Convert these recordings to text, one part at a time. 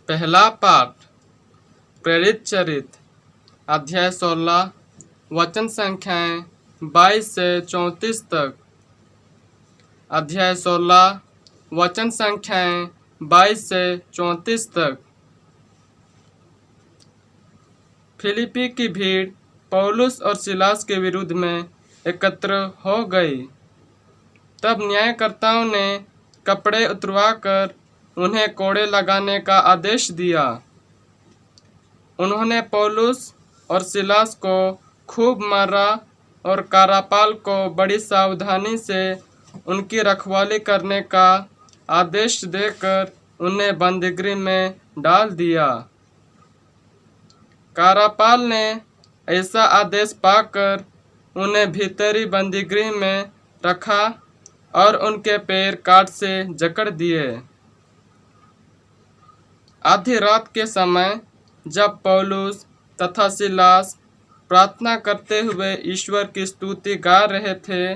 पहला पाठ प्रेरित चरित्र अध्याय 16 वचन संख्याएं 22 से 34 तक। अध्याय 16 वचन संख्याएं 22 से 34 तक। फिलिप्पी की भीड़ पौलुस और सिलास के विरुद्ध में एकत्र हो गई। तब न्यायकर्ताओं ने कपड़े उतरवाकर उन्हें कोड़े लगाने का आदेश दिया। उन्होंने पौलुस और सिलास को खूब मारा और कारापाल को बड़ी सावधानी से उनकी रखवाली करने का आदेश देकर उन्हें बंदीगृह में डाल दिया। कारापाल ने ऐसा आदेश पाकर उन्हें भीतरी बंदीगृह में रखा और उनके पैर काट से जकड़ दिए। आधी रात के समय जब पौलुस तथा सिलास प्रार्थना करते हुए ईश्वर की स्तुति गा रहे थे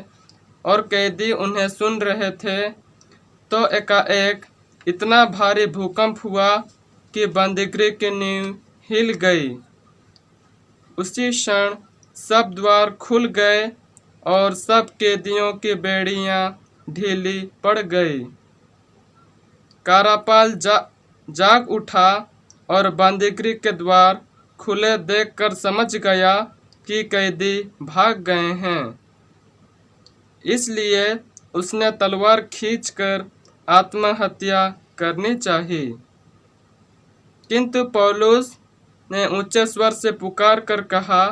और कैदी उन्हें सुन रहे थे, तो एकाएक इतना भारी भूकंप हुआ कि बंदीगृह की नींव हिल गई। उसी क्षण सब द्वार खुल गए और सब कैदियों की बेड़ियां ढीली पड़ गई। कारापाल जाग उठा और बंदीगृह के द्वार खुले देखकर समझ गया कि कैदी भाग गए हैं। इसलिए उसने तलवार खींचकर आत्महत्या करनी चाहिए। किंतु पौलुस ने ऊंचे स्वर से पुकार कर कहा,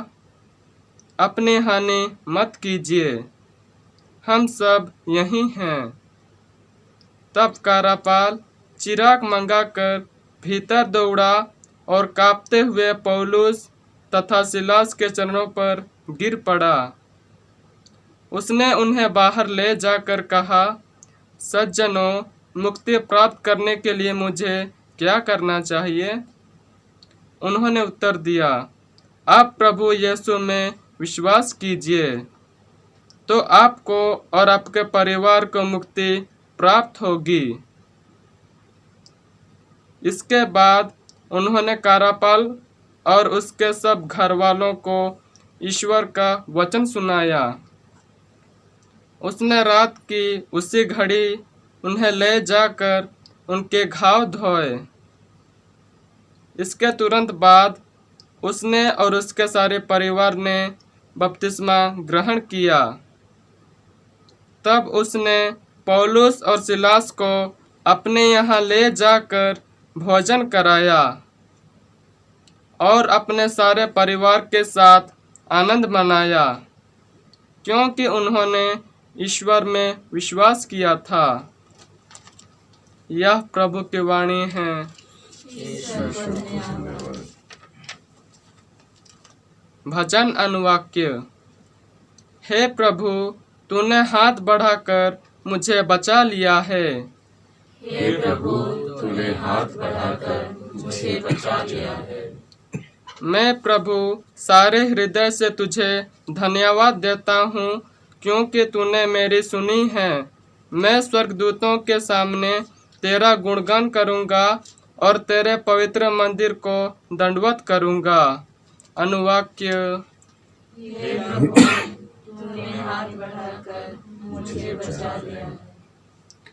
अपनी हानि मत कीजिए, हम सब यहीं हैं। तब कारापाल चिराग मंगाकर भीतर दौड़ा और कांपते हुए पौलुस तथा सिलास के चरणों पर गिर पड़ा। उसने उन्हें बाहर ले जाकर कहा, सज्जनों, मुक्ति प्राप्त करने के लिए मुझे क्या करना चाहिए? उन्होंने उत्तर दिया, आप प्रभु यीशु में विश्वास कीजिए तो आपको और आपके परिवार को मुक्ति प्राप्त होगी। इसके बाद उन्होंने कारापाल और उसके सब घर वालों को ईश्वर का वचन सुनाया। उसने रात की उसी घड़ी उन्हें ले जाकर उनके घाव धोए। इसके तुरंत बाद उसने और उसके सारे परिवार ने बपतिस्मा ग्रहण किया। तब उसने पौलुस और सिलास को अपने यहाँ ले जाकर भोजन कराया और अपने सारे परिवार के साथ आनंद मनाया, क्योंकि उन्होंने ईश्वर में विश्वास किया था। यह प्रभु की वाणी है। भजन अनुवाक्य। हे प्रभु, तूने हाथ बढ़ाकर मुझे बचा लिया है। हे प्रभु, तूने हाथ बढ़ाकर मुझे बचा लिया है। मैं प्रभु सारे हृदय से तुझे धन्यवाद देता हूँ, क्योंकि तूने मेरी सुनी है। मैं स्वर्गदूतों के सामने तेरा गुणगान करूँगा और तेरे पवित्र मंदिर को दंडवत करूँगा। अनुवाक्य। हे प्रभु, तूने हाथ बढ़ाकर मुझे बचा लिया।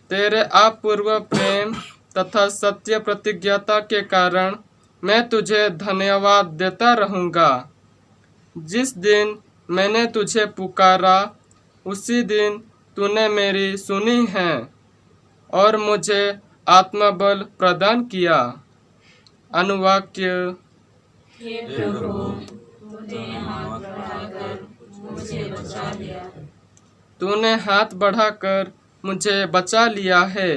तेरे अपूर्व प्रेम तथा सत्य प्रतिज्ञता के कारण मैं तुझे धन्यवाद देता रहूँगा। जिस दिन मैंने तुझे पुकारा उसी दिन तूने मेरी सुनी है और मुझे आत्मबल प्रदान किया। अनुवाक्य। हे प्रभु, तूने हाथ बढ़ाकर मुझे बचा लिया। तूने हाथ बढ़ाकर मुझे बचा लिया है।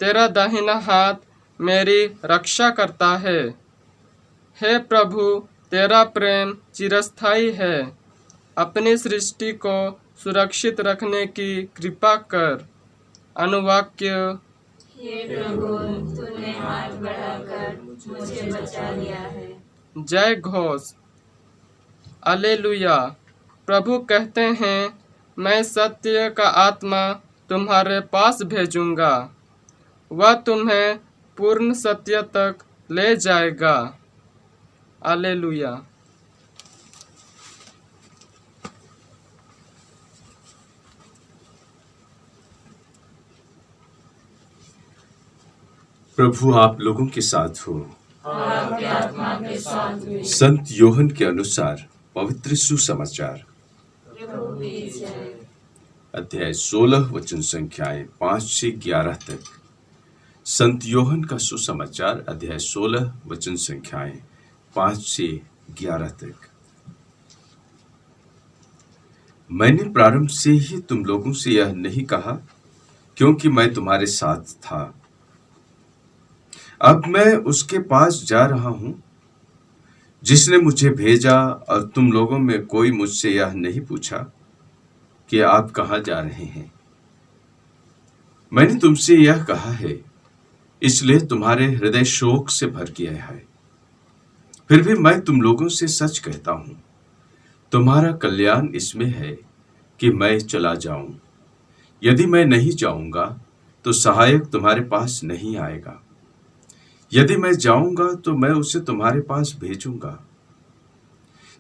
तेरा दाहिना हाथ मेरी रक्षा करता है। हे प्रभु, तेरा प्रेम चिरस्थायी है। अपनी सृष्टि को सुरक्षित रखने की कृपा कर। अनुवाक्य। हे प्रभु, तूने हाथ बढ़ाकर मुझे बचा लिया है। जय घोष। alleluia। प्रभु कहते हैं, मैं सत्य का आत्मा तुम्हारे पास भेजूंगा। वह तुम्हें पूर्ण सत्य तक ले जाएगा। हालेलुया। प्रभु आप लोगों के साथ हो। और आपके आत्मा के साथ भी। संत योहन के अनुसार पवित्र सुसमाचार प्रभु की जय। अध्याय 16 वचन संख्याएं 5 से 11 तक। संत योहन का सुसमाचार अध्याय 16 वचन संख्याएं 5 से 11 तक। मैंने प्रारंभ से ही तुम लोगों से यह नहीं कहा, क्योंकि मैं तुम्हारे साथ था। अब मैं उसके पास जा रहा हूं जिसने मुझे भेजा, और तुम लोगों में कोई मुझसे यह नहीं पूछा कि आप कहां जा रहे हैं। मैंने तुमसे यह कहा है, इसलिए तुम्हारे हृदय शोक से भर गया है। फिर भी मैं तुम लोगों से सच कहता हूं, तुम्हारा कल्याण इसमें है कि मैं चला जाऊं। यदि मैं नहीं जाऊंगा तो सहायक तुम्हारे पास नहीं आएगा। यदि मैं जाऊंगा तो मैं उसे तुम्हारे पास भेजूंगा।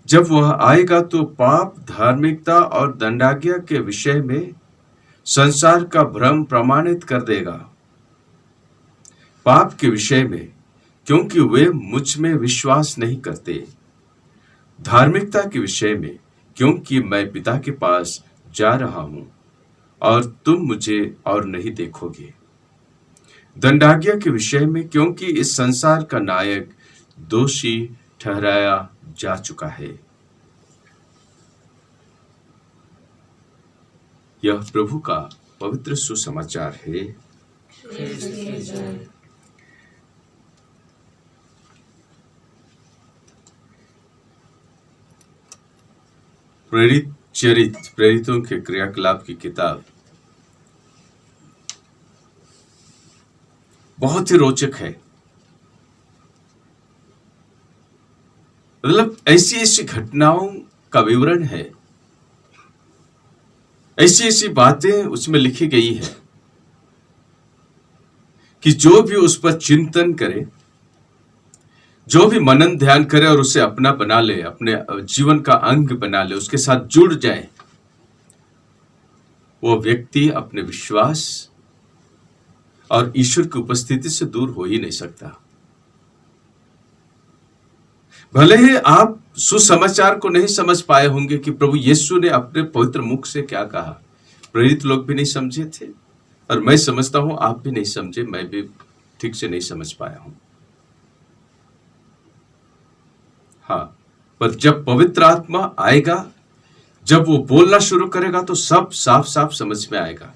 जब वह आएगा तो पाप, धार्मिकता और दंडाज्ञा के विषय में संसार का भ्रम प्रमाणित कर देगा। पाप के विषय में, क्योंकि वे मुझ में विश्वास नहीं करते। धार्मिकता के विषय में, क्योंकि मैं पिता के पास जा रहा हूं और तुम मुझे और नहीं देखोगे। दंडाज्ञा के विषय में, क्योंकि इस संसार का नायक दोषी ठहराया जा चुका है। यह प्रभु का पवित्र सुसमाचार है। ख्रिस्त की जय। प्रेरित चरित, प्रेरितों के क्रियाकलाप की किताब बहुत ही रोचक है। मतलब ऐसी ऐसी घटनाओं का विवरण है, ऐसी ऐसी बातें उसमें लिखी गई है कि जो भी उस पर चिंतन करे, जो भी मनन ध्यान करे और उसे अपना बना ले, अपने जीवन का अंग बना ले, उसके साथ जुड़ जाए, वो व्यक्ति अपने विश्वास और ईश्वर की उपस्थिति से दूर हो ही नहीं सकता। भले ही आप सुसमाचार को नहीं समझ पाए होंगे कि प्रभु यीशु ने अपने पवित्र मुख से क्या कहा। प्रेरित लोग भी नहीं समझे थे, और मैं समझता हूं आप भी नहीं समझे, मैं भी ठीक से नहीं समझ पाया हूं। हाँ, पर जब पवित्र आत्मा आएगा, जब वो बोलना शुरू करेगा तो सब साफ साफ समझ में आएगा।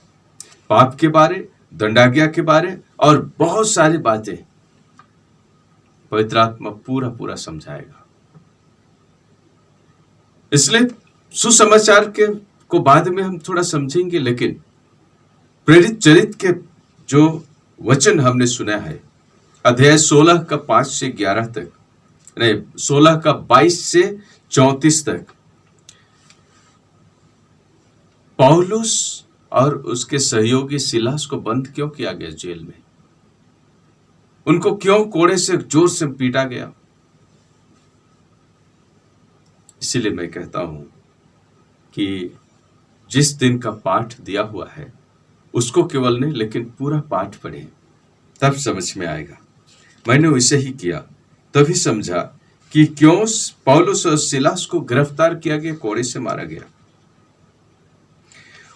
पाप के बारे, दंडाज्ञा के बारे और बहुत सारी बातें पवित्र आत्मा पूरा पूरा समझाएगा। इसलिए सुसमाचार के को बाद में हम थोड़ा समझेंगे, लेकिन प्रेरित चरित के जो वचन हमने सुना है, अध्याय 16 का 5 से 11 तक, नहीं 16 का 22 से 34 तक, पौलुस और उसके सहयोगी सिलास को बंद क्यों किया गया जेल में, उनको क्यों कोड़े से जोर से पीटा गया। इसीलिए मैं कहता हूं कि जिस दिन का पाठ दिया हुआ है उसको केवल नहीं लेकिन पूरा पाठ पढ़ें, तब समझ में आएगा। मैंने वैसे ही किया, तभी समझा कि क्यों पौलुस और सिलास को गिरफ्तार किया गया, कोड़े से मारा गया।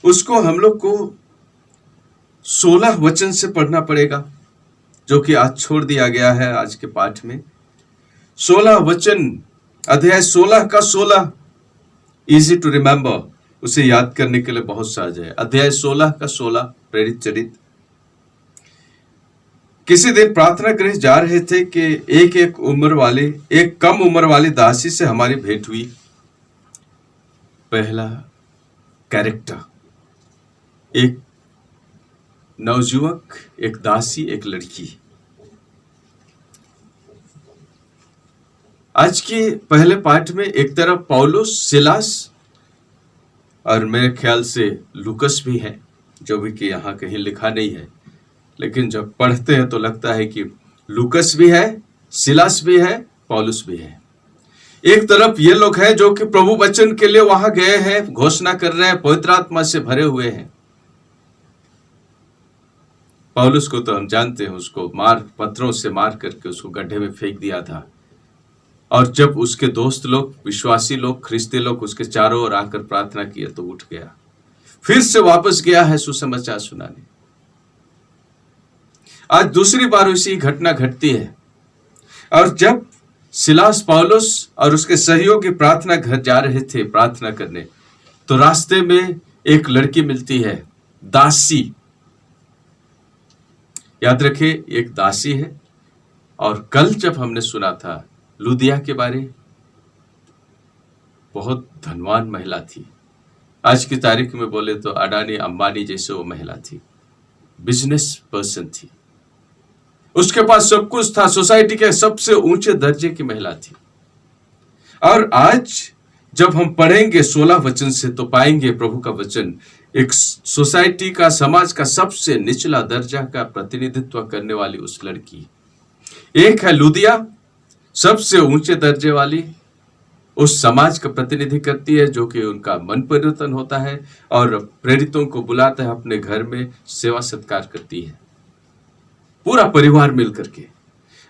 उसको हम लोग को 16 वचन से पढ़ना पड़ेगा, जो कि आज छोड़ दिया गया है आज के पाठ में। 16 वचन, अध्याय 16 का 16, इजी टू रिमेंबर, उसे याद करने के लिए बहुत सहज है। अध्याय 16 का 16 प्रेरित चरित। किसी दिन प्रार्थना गृह जा रहे थे कि एक कम उम्र वाली दासी से हमारी भेंट हुई। पहला कैरेक्टर, एक नवजुवक, एक दासी, एक लड़की। आज के पहले पाठ में एक तरफ पौलुस, सिलास और मेरे ख्याल से लूकस भी है, जो भी कि यहाँ कहीं लिखा नहीं है, लेकिन जब पढ़ते हैं तो लगता है कि लूकस भी है सिलास भी है, पौलुस भी है। एक तरफ ये लोग हैं जो कि प्रभु वचन के लिए वहां गए हैं, घोषणा कर रहे हैं, पवित्र आत्मा से भरे हुए हैं। पौलुस को तो हम जानते हैं, उसको पत्थरों से मार करके उसको गड्ढे में फेंक दिया था। और जब उसके दोस्त लोग, विश्वासी लोग, ख्रिस्ती लोग उसके चारों ओर आकर प्रार्थना किए तो उठ गया, फिर से वापस गया है सुसमाचार सुनाने। आज दूसरी बार उसी घटना घटती है। और जब सिलास, पौलुस और उसके सहयोगी प्रार्थना घर जा रहे थे प्रार्थना करने, तो रास्ते में एक लड़की मिलती है, दासी। याद रखिए, एक दासी है। और कल जब हमने सुना था लुदिया के बारे, बहुत धनवान महिला थी। आज की तारीख में बोले तो अडानी अंबानी जैसे वो महिला थी, बिजनेस पर्सन थी, उसके पास सब कुछ था, सोसाइटी के सबसे ऊंचे दर्जे की महिला थी। और आज जब हम पढ़ेंगे 16 वचन से तो पाएंगे प्रभु का वचन एक सोसाइटी का, समाज का सबसे निचला दर्जा का प्रतिनिधित्व करने वाली उस लड़की। एक है लुदिया, सबसे ऊंचे दर्जे वाली, उस समाज का प्रतिनिधि करती है, जो कि उनका मन परिवर्तन होता है और प्रेरितों को बुलाता है अपने घर में, सेवा सत्कार करती है, पूरा परिवार मिलकर के।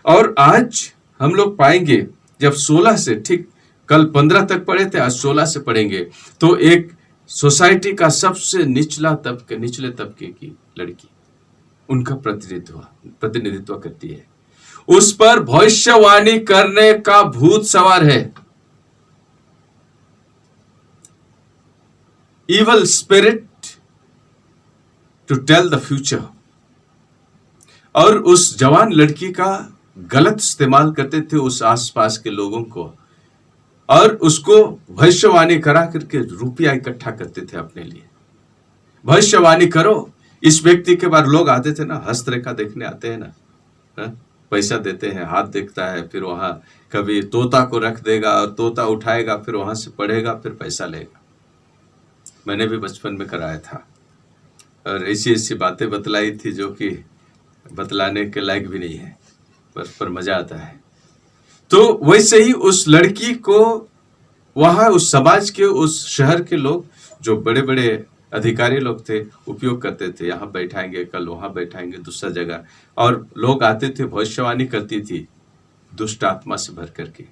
और आज हम लोग पाएंगे जब 16 से, ठीक कल 15 तक पढ़े थे, आज 16 से पढ़ेंगे, तो एक सोसाइटी का सबसे निचले तबके की लड़की उनका प्रतिनिधित्व करती है। उस पर भविष्यवाणी करने का भूत सवार है, evil spirit to tell the future। और उस जवान लड़की का गलत इस्तेमाल करते थे उस आसपास के लोगों को, और उसको भविष्यवाणी करा करके रुपया इकट्ठा करते थे अपने लिए। भविष्यवाणी करो, इस व्यक्ति के बाद लोग आते थे ना, हस्तरेखा देखने आते हैं ना, पैसा देते हैं, हाथ देखता है, फिर वहां कभी तोता को रख देगा और तोता उठाएगा, फिर वहां से पढ़ेगा, फिर पैसा लेगा। मैंने भी बचपन में कराया था और ऐसी ऐसी बातें बतलाई थी जो कि बतलाने के लायक भी नहीं है, पर मजा आता है। तो वैसे ही उस लड़की को वहां उस समाज के, उस शहर के लोग, जो बड़े बड़े अधिकारी लोग थे, उपयोग करते थे। यहाँ बैठाएंगे, कल वहां बैठाएंगे, दूसरा जगह। और लोग आते थे, भविष्यवाणी करती थी दुष्ट आत्मा से भर करके,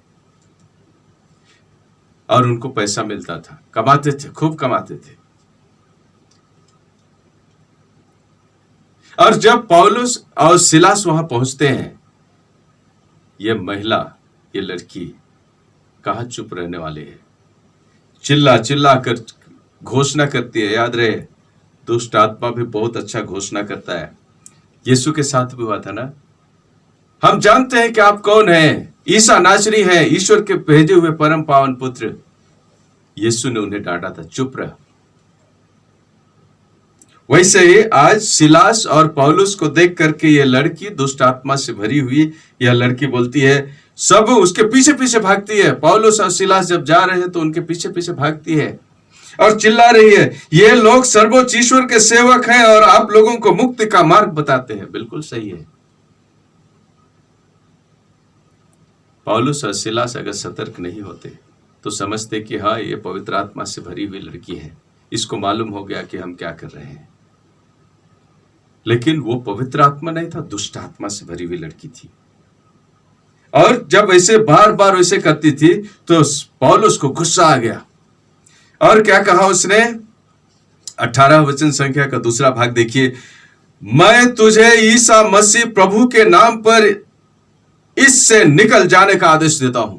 और उनको पैसा मिलता था, कमाते थे, खूब कमाते थे। और जब पौलुस और सिलास वहां पहुंचते हैं, ये महिला, ये लड़की कहाँ चुप रहने वाली है, चिल्ला चिल्ला कर घोषणा करती है। याद रहे, दुष्ट आत्मा भी बहुत अच्छा घोषणा करता है। यीशु के साथ भी हुआ था ना, हम जानते हैं कि आप कौन हैं, ईसा नासरी है, ईश्वर के भेजे हुए परम पावन पुत्र। यीशु ने उन्हें डांटा था, चुप रह। वैसे ही आज सिलास और पौलुस को देख करके ये लड़की, दुष्ट आत्मा से भरी हुई यह लड़की बोलती है, सब उसके पीछे पीछे भागती है। पौलुस और सिलास जब जा रहे हैं तो उनके पीछे पीछे भागती है और चिल्ला रही है, ये लोग सर्वोच्च ईश्वर के सेवक हैं और आप लोगों को मुक्ति का मार्ग बताते हैं। बिल्कुल सही है। पौलुस और सिलास अगर सतर्क नहीं होते तो समझते कि हाँ, ये पवित्र आत्मा से भरी हुई लड़की है, इसको मालूम हो गया कि हम क्या कर रहे हैं। लेकिन वो पवित्र आत्मा नहीं था, दुष्ट आत्मा से भरी हुई लड़की थी। और जब ऐसे बार बार वैसे करती थी तो पौलुस को गुस्सा आ गया और क्या कहा उसने, 18 वचन संख्या का दूसरा भाग देखिए, मैं तुझे ईसा मसीह प्रभु के नाम पर इससे निकल जाने का आदेश देता हूं।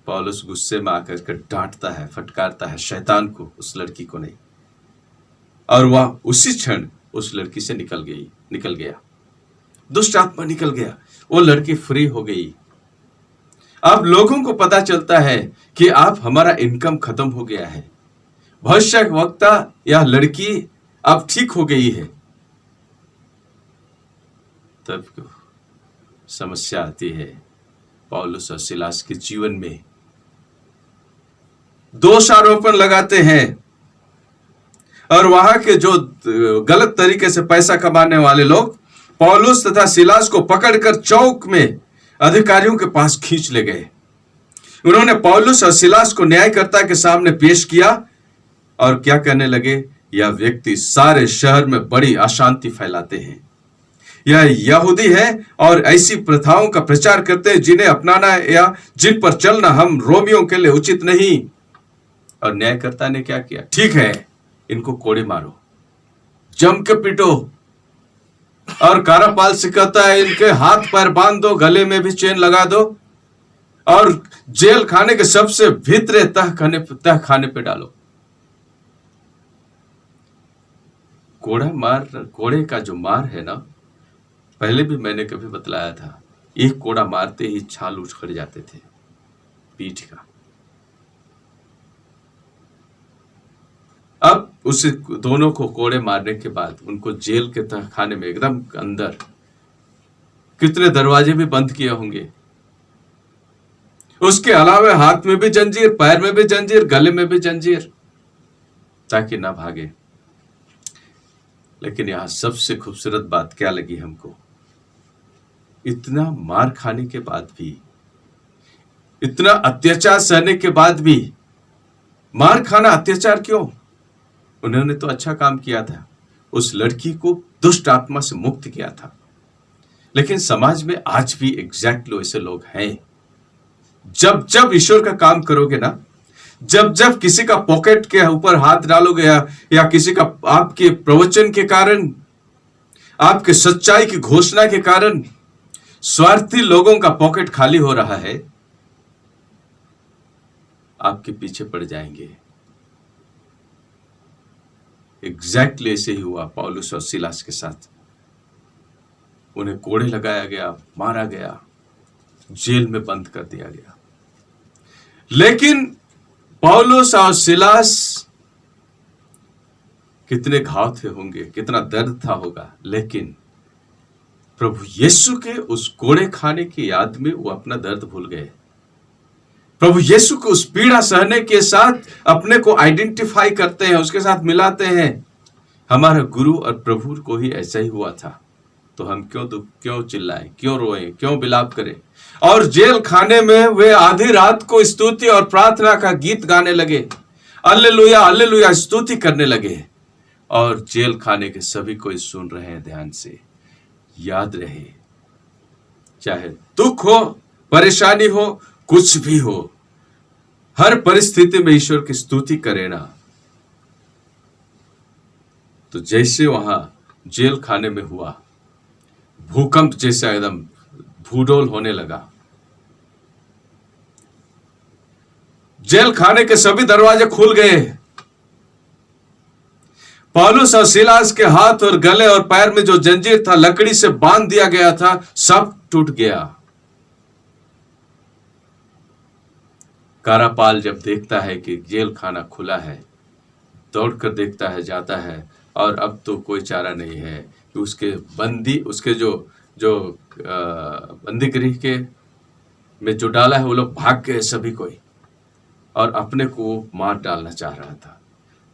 पौलुस गुस्से में आकर के डांटता है, फटकारता है शैतान को, उस लड़की को नहीं। और वह उसी क्षण उस लड़की से निकल गया, दुष्ट आत्मा निकल गया, वो लड़की फ्री हो गई। अब लोगों को पता चलता है कि आप, हमारा इनकम खत्म हो गया है, भविष्यवक्ता या लड़की अब ठीक हो गई है। तब समस्या आती है पौलुस और सिलास के जीवन में। दोषारोपण लगाते हैं और वहां के जो गलत तरीके से पैसा कमाने वाले लोग पौलुस तथा सिलास को पकड़कर चौक में अधिकारियों के पास खींच ले गए। उन्होंने पौलुस और सिलास को न्यायकर्ता के सामने पेश किया और क्या कहने लगे, यह व्यक्ति सारे शहर में बड़ी अशांति फैलाते हैं। यह यहूदी है और ऐसी प्रथाओं का प्रचार करते हैं जिन्हें अपनाना या जिन पर चलना हम रोमियों के लिए उचित नहीं। और न्यायकर्ता ने क्या किया, ठीक है, इनको कोड़े मारो, जम के पीटो। और कारापाल से कहता है, इनके हाथ पैर बांध दो, गले में भी चेन लगा दो और जेल खाने के सबसे भीतरे तह खाने पे डालो। कोड़े का जो मार है ना, पहले भी मैंने कभी बतलाया था, एक कोड़ा मारते ही छाल उखड़ जाते थे पीठ का। अब उस दोनों को कोड़े मारने के बाद उनको जेल के तहखाने में एकदम अंदर, कितने दरवाजे भी बंद किए होंगे, उसके अलावा हाथ में भी जंजीर, पैर में भी जंजीर, गले में भी जंजीर, ताकि ना भागे। लेकिन यहां सबसे खूबसूरत बात क्या लगी हमको, इतना मार खाने के बाद भी, इतना अत्याचार सहने के बाद भी, मार खाना अत्याचार क्यों? उन्होंने तो अच्छा काम किया था, उस लड़की को दुष्ट आत्मा से मुक्त किया था। लेकिन समाज में आज भी एग्जैक्टली ऐसे लोग हैं। जब जब ईश्वर का काम करोगे ना, जब जब किसी का पॉकेट के ऊपर हाथ डालोगे या किसी का, आपके प्रवचन के कारण, आपके सच्चाई की घोषणा के कारण स्वार्थी लोगों का पॉकेट खाली हो रहा है, आपके पीछे पड़ जाएंगे। एग्जैक्टली ऐसे ही हुआ पौलुस और सिलास के साथ। उन्हें कोड़े लगाया गया, मारा गया, जेल में बंद कर दिया गया। लेकिन पौलुस और सिलास, कितने घाव थे होंगे, कितना दर्द था होगा, लेकिन प्रभु यीशु के उस कोड़े खाने की याद में वो अपना दर्द भूल गए। प्रभु यीशु को उस पीड़ा सहने के साथ अपने को आइडेंटिफाई करते हैं, उसके साथ मिलाते हैं। हमारा गुरु और प्रभु को ही ऐसा ही हुआ था, तो हम क्यों चिल्लाएं, क्यों रोएं, क्यों विलाप करें? और जेल खाने में वे आधी रात को स्तुति और प्रार्थना का गीत गाने लगे, हालेलुया हालेलुया स्तुति करने लगे। और जेल खाने के सभी कोई सुन रहे हैं ध्यान से। याद रहे, चाहे दुख हो, परेशानी हो, कुछ भी हो, हर परिस्थिति में ईश्वर की स्तुति करे ना। तो जैसे वहां जेल खाने में हुआ, भूकंप जैसा एकदम भूडोल होने लगा, जेल खाने के सभी दरवाजे खुल गए। पौलुस और सिलास के हाथ और गले और पैर में जो जंजीर था, लकड़ी से बांध दिया गया था, सब टूट गया। कारापाल जब देखता है कि जेल खाना खुला है, दौड़कर देखता है, जाता है, और अब तो कोई चारा नहीं है कि उसके जो बंदी गृह के में जो डाला है, वो लोग भाग गए सभी कोई, और अपने को मार डालना चाह रहा था।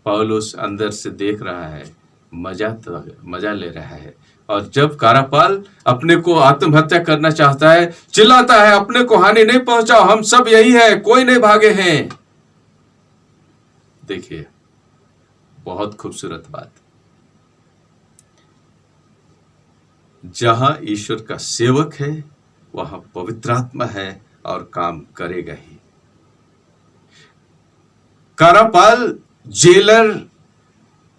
पौलुस अंदर से देख रहा है, मजा ले रहा है। और जब कारापाल अपने को आत्महत्या करना चाहता है, चिल्लाता है, अपने को हानि नहीं पहुंचाओ, हम सब यही है, कोई नहीं भागे हैं। देखिए, बहुत खूबसूरत बात। जहां ईश्वर का सेवक है, वहां पवित्र आत्मा है और काम करेगा ही। कारापाल, जेलर,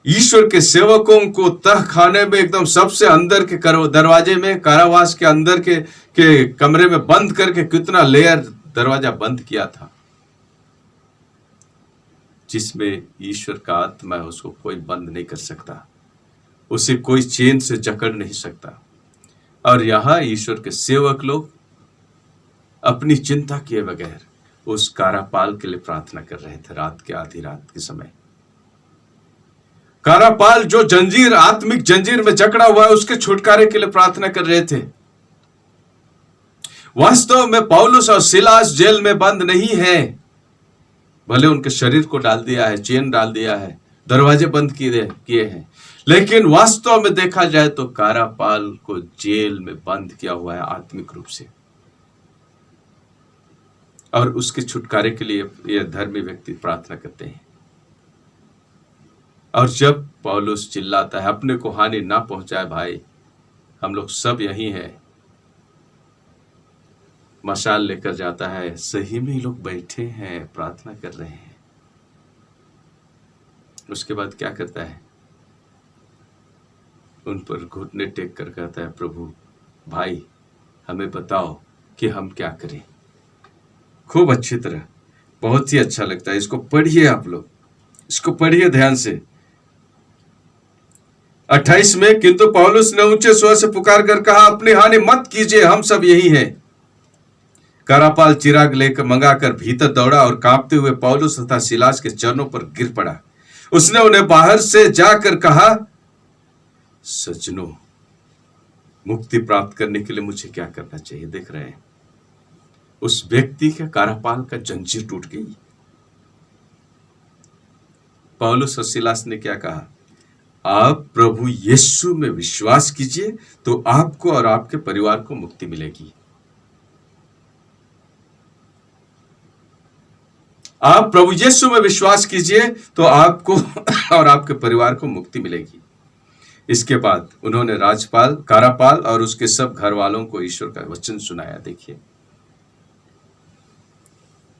ईश्वर के सेवकों को तह खाने में एकदम सबसे अंदर के दरवाजे में, कारावास के अंदर के कमरे में बंद करके कितना लेयर दरवाजा बंद किया था, जिसमें ईश्वर का आत्मा है, उसको कोई बंद नहीं कर सकता, उसे कोई चेन से जकड़ नहीं सकता। और यहां ईश्वर के सेवक लोग अपनी चिंता किए बगैर उस कारापाल के लिए प्रार्थना कर रहे थे, रात के आधी रात के समय। कारापाल जो जंजीर, आत्मिक जंजीर में जकड़ा हुआ है, उसके छुटकारे के लिए प्रार्थना कर रहे थे। वास्तव में पौलुस और सिलास जेल में बंद नहीं है, भले उनके शरीर को डाल दिया है, चेन डाल दिया है, दरवाजे बंद किए हैं, लेकिन वास्तव में देखा जाए तो कारापाल को जेल में बंद किया हुआ है आत्मिक रूप से, और उसके छुटकारे के लिए यह धर्मी व्यक्ति प्रार्थना करते हैं। और जब पौलुस चिल्लाता है अपने को हानि ना पहुंचाए भाई, हम लोग सब यही हैं, मशाल लेकर जाता है, सही में ही लोग बैठे हैं प्रार्थना कर रहे हैं। उसके बाद क्या करता है, उन पर घुटने टेक कर कहता है, प्रभु भाई हमें बताओ कि हम क्या करें। खूब अच्छी तरह, बहुत ही अच्छा लगता है। इसको पढ़िए, आप लोग इसको पढ़िए ध्यान से। 28 में, किंतु पौलुस ने ऊंचे स्वर से पुकार कर कहा, अपनी हानि मत कीजिए, हम सब यही हैं। कारापाल चिराग लेकर मंगाकर भीतर दौड़ा और कांपते हुए पौलुस तथा सिलास के चरणों पर गिर पड़ा। उसने उन्हें बाहर से जाकर कहा, सज्जनों, मुक्ति प्राप्त करने के लिए मुझे क्या करना चाहिए। देख रहे हैं, उस व्यक्ति के कारापाल का जंजीर टूट गई। पौलुस और सिलास ने क्या कहा, आप प्रभु यीशु में विश्वास कीजिए तो आपको और आपके परिवार को मुक्ति मिलेगी। आप प्रभु यीशु में विश्वास कीजिए तो आपको और आपके परिवार को मुक्ति मिलेगी। इसके बाद उन्होंने राजपाल, कारापाल और उसके सब घर वालों को ईश्वर का वचन सुनाया। देखिए,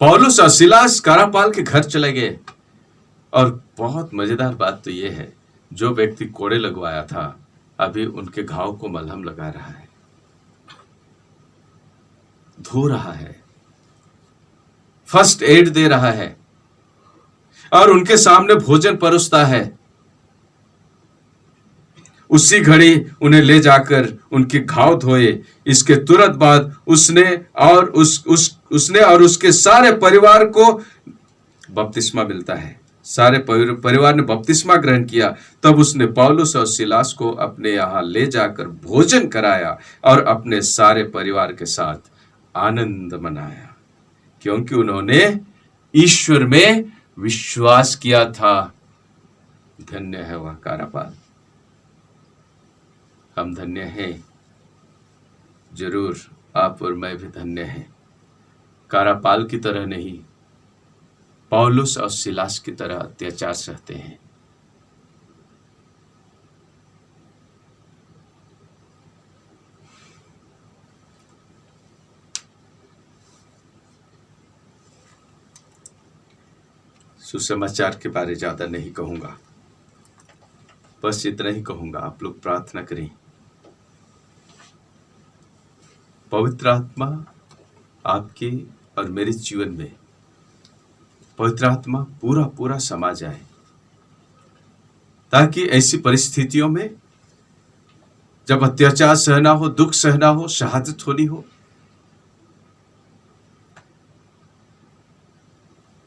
पौलुस और सिलास कारापाल के घर चले गए। और बहुत मजेदार बात तो यह है, जो व्यक्ति कोड़े लगवाया था अभी उनके घाव को मलहम लगा रहा है, धो रहा है, फर्स्ट एड दे रहा है और उनके सामने भोजन परोसता है। उसी घड़ी उन्हें ले जाकर उनके घाव धोए। इसके तुरंत बाद उसने और उसके सारे परिवार को बपतिस्मा मिलता है। सारे परिवार ने बपतिस्मा ग्रहण किया। तब उसने पौलुस और सिलास को अपने यहां ले जाकर भोजन कराया और अपने सारे परिवार के साथ आनंद मनाया, क्योंकि उन्होंने ईश्वर में विश्वास किया था। धन्य है वह कारापाल। हम धन्य हैं, जरूर आप और मैं भी धन्य हैं। कारापाल की तरह नहीं, पौलुस और सिलास की तरह अत्याचार सहते हैं। सुसमाचार के बारे ज्यादा नहीं कहूंगा, बस इतना ही कहूंगा, आप लोग प्रार्थना करें। पवित्र आत्मा आपके और मेरे जीवन में, पवित्र आत्मा पूरा पूरा समा जाए, ताकि ऐसी परिस्थितियों में जब अत्याचार सहना हो, दुख सहना हो, शहादत होनी हो,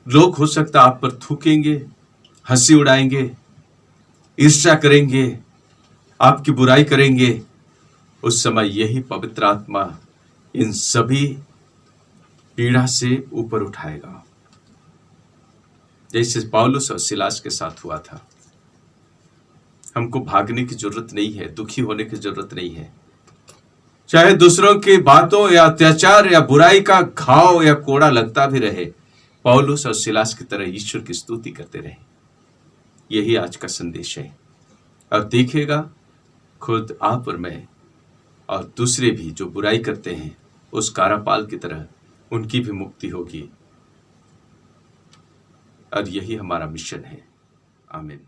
लोग हो सकता आप पर थूकेंगे, हंसी उड़ाएंगे, ईर्ष्या करेंगे, आपकी बुराई करेंगे। उस समय यही पवित्र आत्मा इन सभी पीड़ा से ऊपर उठाएगा, जैसे पौलुस और सिलास के साथ हुआ था। हमको भागने की जरूरत नहीं है, दुखी होने की जरूरत नहीं है। चाहे दूसरों की बातों या अत्याचार या बुराई का घाव या कोड़ा लगता भी रहे, पौलुस और सिलास की तरह ईश्वर की स्तुति करते रहे। यही आज का संदेश है। और देखिएगा, खुद आप और मैं और दूसरे भी जो बुराई करते हैं, उस कारापाल की तरह उनकी भी मुक्ति होगी। और यही हमारा मिशन है। आमीन।